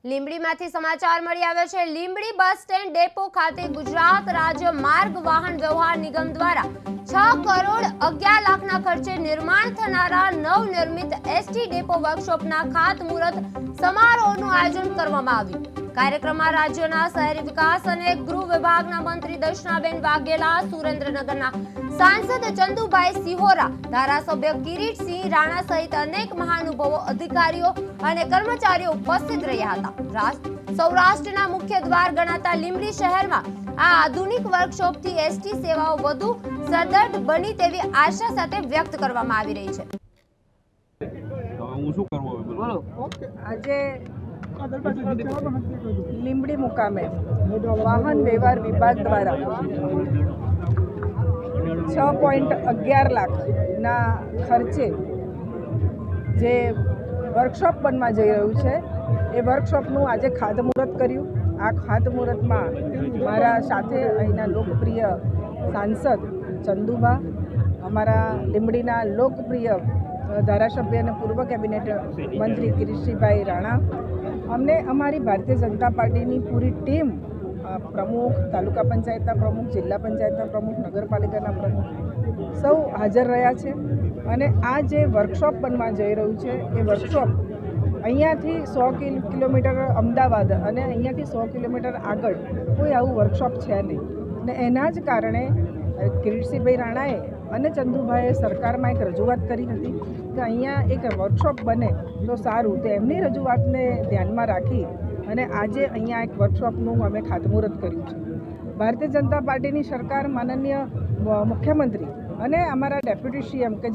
લીંબડીમાંથી સમાચાર મળી આવ્યા છે। લીંબડી બસ સ્ટેન્ડ ડેપો ખાતે ગુજરાત રાજ્ય માર્ગ વાહન વ્યવહાર નિગમ દ્વારા 6 કરોડ 11 લાખના ખર્ચે નિર્માણ થનારા નવનિર્મિત એસટી ડેપો વર્કશોપના ખાતમુહૂર્ત સમારોહનું આયોજન કરવામાં આવ્યું। કાર્યક્રમમાં રાજ્યના શહેરી વિકાસ અને ગૃહ વિભાગના મંત્રી દર્શનાબેન વાઘેલા, સુરેન્દ્રનગરના सांसद चंदुभाई सिहोरा, धारासभ्य किरीट सिंह राणा सहित अनेक महानुभावों, अधिकारीओ अने कर्मचारीओ उपस्थित रह्या हता। सौराष्ट्रना मुख्य द्वार गणाता लींबड़ी शहेरमां आ आधुनिक वर्कशॉपथी एसटी सेवाओ वधु सदृढ़ बनी तेवी आशा साथे व्यक्त करवामां आवी रही छे। આજે લીંબડી મુકામે વાહન વ્યવહાર વિભાગ દ્વારા 6.11 લાખના ખર્ચે જે વર્કશોપ બનવા જઈ રહ્યું છે એ વર્કશોપનું આજે ખાતમુહૂર્ત કર્યું। આ ખાતમુહૂર્તમાં મારા સાથે અહીંના લોકપ્રિય સાંસદ ચંદુભા, અમારા લીંબડીના લોકપ્રિય ધારાસભ્ય અને પૂર્વ કેબિનેટ મંત્રી કિરીટસિંહભાઈ રાણા, અમને અમારી ભારતીય જનતા પાર્ટીની પૂરી ટીમ, પ્રમુખ, તાલુકા પંચાયતના પ્રમુખ, જિલ્લા પંચાયતના પ્રમુખ, નગરપાલિકાના પ્રમુખ સૌ હાજર રહ્યા છે। અને આ જે વર્કશોપ બનવા જઈ રહ્યું છે એ વર્કશોપ અહીંયાથી 100 કિલોમીટર અમદાવાદ અને અહીંયાથી 100 કિલોમીટર આગળ કોઈ આવું વર્કશોપ છે નહીં। અને એના જ કારણે કિરીટસિંહભાઈ રાણાએ અને ચંદુભાઈએ સરકારમાં એક રજૂઆત કરી હતી કે અહીંયા એક વર્કશોપ બને તો સારું। તો એમની રજૂઆતને ધ્યાનમાં રાખી અને આજે અહીંયા એક વર્કશોપનું અમે ખાતમુહૂર્ત કર્યું છે। ભારતીય જનતા પાર્ટીની સરકાર, માનનીય મુખ્યમંત્રી અને અમારા ડેપ્યુટી સીએમ કે